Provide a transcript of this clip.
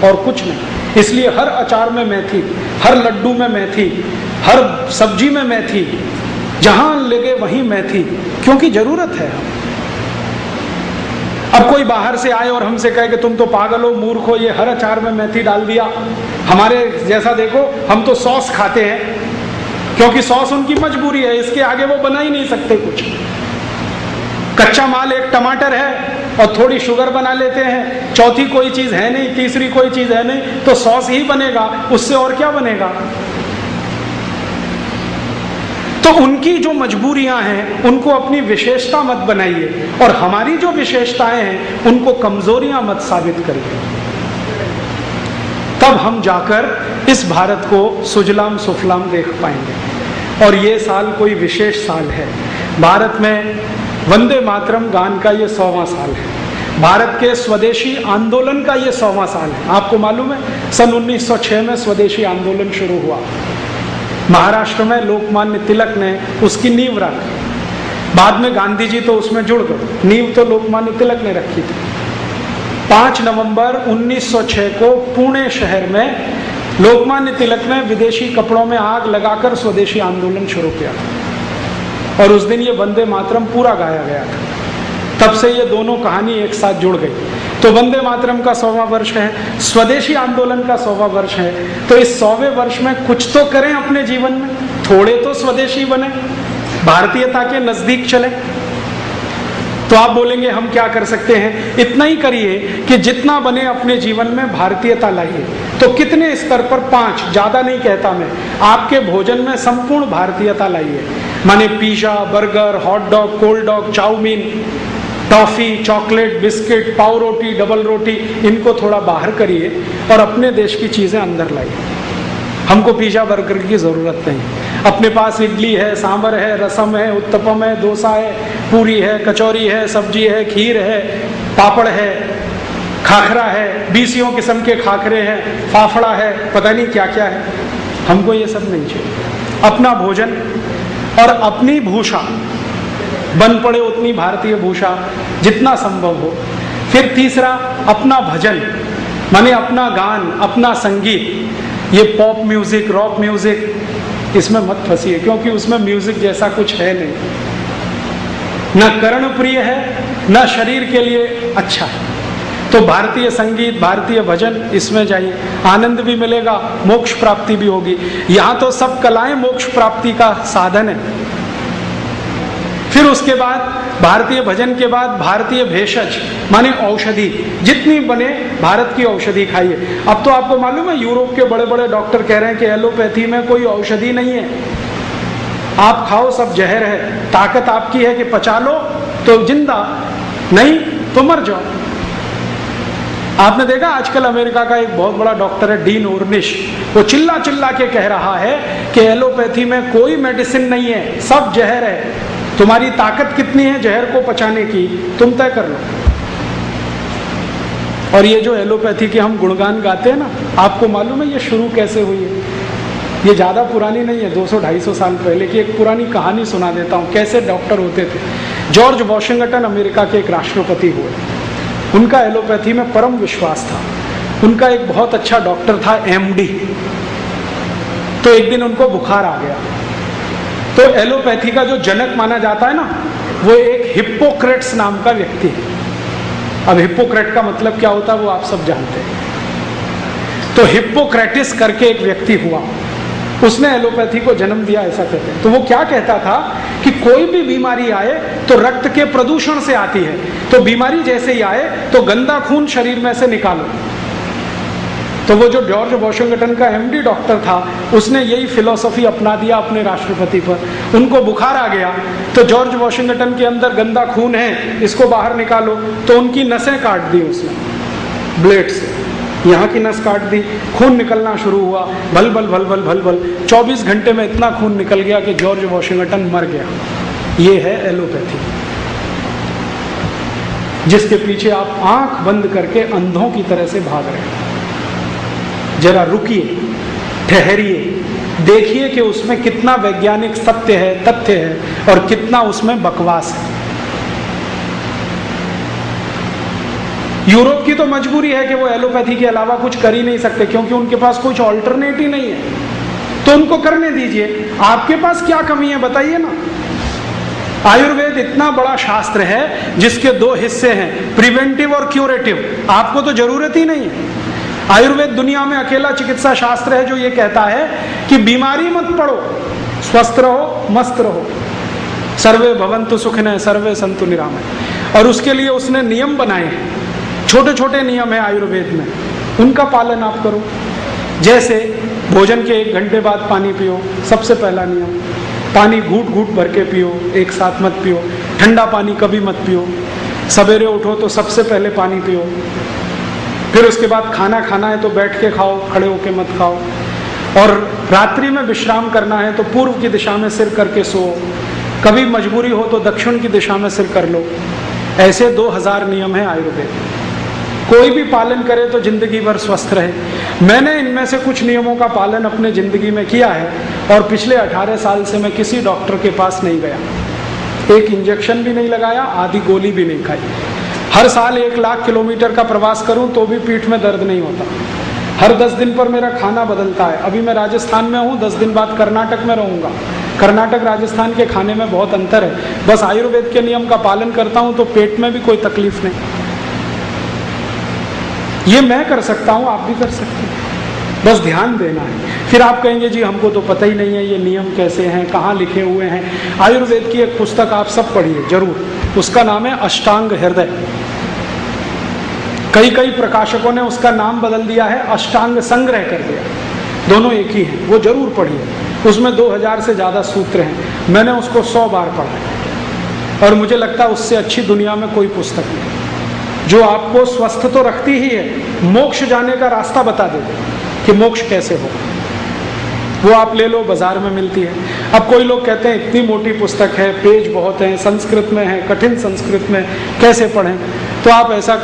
और कुछ नहीं। इसलिए हर अचार में मेथी, हर लड्डू में मेथी, हर सब्जी में मेथी, जहां लगे वहीं मेथी, क्योंकि जरूरत है। अब कोई बाहर से आए और हमसे कहे कि तुम तो पागल हो, मूर्ख हो, ये हर अचार में मेथी डाल दिया। हमारे जैसा देखो, हम तो सॉस खाते हैं क्योंकि सॉस उनकी मजबूरी है, इसके आगे वो बना ही नहीं सकते कुछ। कच्चा माल एक टमाटर है और थोड़ी शुगर बना लेते हैं, चौथी कोई चीज है नहीं, तीसरी कोई चीज है नहीं, तो सॉस ही बनेगा, उससे और क्या बनेगा। तो उनकी जो मजबूरियां हैं उनको अपनी विशेषता मत बनाइए, और हमारी जो विशेषताएं हैं उनको कमजोरियां मत साबित करिए। तब हम जाकर इस भारत को सुजलाम सुफलाम देख पाएंगे। और ये साल कोई विशेष साल है। भारत में वंदे मातरम गान का ये 100वां साल है। भारत के स्वदेशी आंदोलन का ये 100वां साल है। आपको मालूम है, सन 1906 में स्वदेशी आंदोलन शुरू हुआ। महाराष्ट्र में लोकमान्य तिलक ने उसकी नींव रखी। बाद में गांधी जी तो उसमें जुड़ गए, नींव तो लोकमान्य तिलक ने रखी थी। 5 नवंबर 1906 को पुणे शहर में लोकमान्य तिलक ने विदेशी कपड़ों में आग लगाकर स्वदेशी आंदोलन शुरू किया था, और उस दिन ये वंदे मातरम पूरा गाया गया था। तब से ये दोनों कहानी एक साथ जुड़ गई। तो वंदे मातरम का 100वां वर्ष है, स्वदेशी आंदोलन का 100वां वर्ष है। तो इस 100वें वर्ष में कुछ तो करें अपने जीवन में, थोड़े तो स्वदेशी बने, भारतीयता के नजदीक चले। तो आप बोलेंगे हम क्या कर सकते हैं? इतना ही करिए कि जितना बने अपने जीवन में भारतीयता लाइए। तो कितने स्तर पर? 5, ज्यादा नहीं कहता मैं। आपके भोजन में संपूर्ण भारतीयता लाइए, माने pizza, burger, hot dog, cold dog, chow mein, toffee, chocolate, biscuit, पाव रोटी, डबल रोटी, इनको थोड़ा बाहर करिए और अपने देश की चीजें अंदर लाइए। हमको पिज्जा बर्गर की जरूरत नहीं। अपने पास इडली है, सांभर है, रसम है, उत्तपम है, डोसा है, पूरी है, कचौरी है, सब्जी है, खीर है, पापड़ है, खाखरा है, 20 किस्म के खाखरे हैं, फाफड़ा है, पता नहीं क्या क्या है। हमको ये सब नहीं चाहिए। अपना भोजन और अपनी भूषा, बन पड़े उतनी भारतीय भूषा जितना संभव हो। फिर तीसरा, अपना भजन, माने अपना गान, अपना संगीत। ये पॉप म्यूजिक, रॉक म्यूजिक, इसमें मत फंसिए, क्योंकि उसमें म्यूजिक जैसा कुछ है नहीं, न कर्ण प्रिय है, न शरीर के लिए अच्छा है। तो भारतीय संगीत, भारतीय भजन, इसमें जाइए, आनंद भी मिलेगा, मोक्ष प्राप्ति भी होगी। यहाँ तो सब कलाएं मोक्ष प्राप्ति का साधन है। फिर उसके बाद भारतीय भजन के बाद भारतीय भेषज, माने औषधि, जितनी बने भारत की औषधि खाइए। अब तो आपको मालूम है यूरोप के बड़े बड़े डॉक्टर कह रहे हैं कि एलोपैथी में कोई औषधि नहीं है, आप खाओ सब जहर है। ताकत आपकी है कि पचा लो तो जिंदा, नहीं तो मर जाओ। आपने देखा आजकल अमेरिका का एक बहुत बड़ा डॉक्टर है डीन ऑर्निश, वो चिल्ला चिल्ला के कह रहा है कि एलोपैथी में कोई मेडिसिन नहीं है, सब जहर है। तुम्हारी ताकत कितनी है जहर को पचाने की, तुम तय कर लो। और ये जो एलोपैथी के हम गुणगान गाते हैं ना, आपको मालूम है ये शुरू कैसे हुई है? ये ज़्यादा पुरानी नहीं है, 200-250 साल पहले की एक पुरानी कहानी सुना देता हूँ, कैसे डॉक्टर होते थे। जॉर्ज वॉशिंगटन अमेरिका के एक राष्ट्रपति हुए। उनका एलोपैथी में परम विश्वास था। उनका एक बहुत अच्छा डॉक्टर था MD। तो एक दिन उनको बुखार आ गया। तो एलोपैथी का जो जनक माना जाता है ना, वो एक हिप्पोक्रेट्स नाम का व्यक्ति है। अब हिप्पोक्रेट का मतलब क्या होता है वो आप सब जानते हैं। तो हिप्पोक्रेटिस करके एक व्यक्ति हुआ, उसने एलोपैथी को जन्म दिया, ऐसा कहते हैं। तो वो क्या कहता था कि कोई भी बीमारी आए तो रक्त के प्रदूषण से आती है, तो बीमारी जैसे ही आए तो गंदा खून शरीर में से निकालो। तो वो जो जॉर्ज वॉशिंगटन का MD डॉक्टर था, उसने यही फिलॉसफी अपना दिया अपने राष्ट्रपति पर। उनको बुखार आ गया तो जॉर्ज वॉशिंगटन के अंदर गंदा खून है, इसको बाहर निकालो। तो उनकी नसें काट दी उसने ब्लेड से, यहाँ की नस काट दी, खून निकलना शुरू हुआ, भल भल भल भल भल भल। 24 घंटे में इतना खून निकल गया कि जॉर्ज वॉशिंगटन मर गया। ये है एलोपैथी, जिसके पीछे आप आंख बंद करके अंधों की तरह से भाग रहे हैं। जरा रुकिए, ठहरिए, देखिए कि उसमें कितना वैज्ञानिक सत्य है, तथ्य है, और कितना उसमें बकवास है। यूरोप की तो मजबूरी है कि वो एलोपैथी के अलावा कुछ कर ही नहीं सकते, क्योंकि उनके पास कुछ ऑल्टरनेट ही नहीं है, तो उनको करने दीजिए। आपके पास क्या कमी है बताइए ना। आयुर्वेद इतना बड़ा शास्त्र है जिसके दो हिस्से हैं, प्रिवेंटिव और क्यूरेटिव। आपको तो जरूरत ही नहीं है। आयुर्वेद दुनिया में अकेला चिकित्सा शास्त्र है जो ये कहता है कि बीमारी मत पड़ो, स्वस्थ रहो, मस्त रहो, सर्वे भवन्तु सुखिनः सर्वे सन्तु निरामय। और उसके लिए उसने नियम बनाए हैं, छोटे छोटे नियम है आयुर्वेद में, उनका पालन आप करो। जैसे भोजन के 1 घंटे बाद पानी पियो, सबसे पहला नियम। पानी घूट घूट भर के पियो, एक साथ मत पियो। ठंडा पानी कभी मत पियो। सवेरे उठो तो सबसे पहले पानी पियो। फिर उसके बाद खाना खाना है तो बैठ के खाओ, खड़े होके मत खाओ। और रात्रि में विश्राम करना है तो पूर्व की दिशा में सिर करके सो, कभी मजबूरी हो तो दक्षिण की दिशा में सिर कर लो। ऐसे 2000 नियम है आयुर्वेद। कोई भी पालन करे तो जिंदगी भर स्वस्थ रहे। मैंने इनमें से कुछ नियमों का पालन अपने जिंदगी में किया है और पिछले 18 साल से मैं किसी डॉक्टर के पास नहीं गया, एक इंजेक्शन भी नहीं लगाया, आधी गोली भी नहीं खाई। हर साल 1 लाख किलोमीटर का प्रवास करूं तो भी पीठ में दर्द नहीं होता। हर 10 दिन पर मेरा खाना बदलता है। अभी मैं राजस्थान में हूँ, 10 दिन बाद कर्नाटक में रहूंगा। कर्नाटक राजस्थान के खाने में बहुत अंतर है। बस आयुर्वेद के नियम का पालन करता हूँ तो पेट में भी कोई तकलीफ नहीं। ये मैं कर सकता हूँ, आप भी कर सकते हैं, बस ध्यान देना है। फिर आप कहेंगे जी हमको तो पता ही नहीं है ये नियम कैसे हैं, कहाँ लिखे हुए हैं। आयुर्वेद की एक पुस्तक आप सब पढ़िए जरूर, उसका नाम है अष्टांग हृदय। कई प्रकाशकों ने उसका नाम बदल दिया है, अष्टांग संग्रह कर दिया, दोनों एक ही है। वो जरूर पढ़िए, उसमें 2000 से ज्यादा सूत्र हैं। मैंने उसको 100 बार पढ़ा है और मुझे लगता है उससे अच्छी दुनिया में कोई पुस्तक नहीं, जो आपको स्वस्थ तो रखती ही है, मोक्ष जाने का रास्ता बता देती कि मोक्ष कैसे हो। वो आप ले लो, बाजार में मिलती है। अब कोई लोग कहते हैं इतनी मोटी पुस्तक है, पेज बहुत हैं, संस्कृत में है, कठिन संस्कृत में कैसे पढ़ें। तो आप ऐसा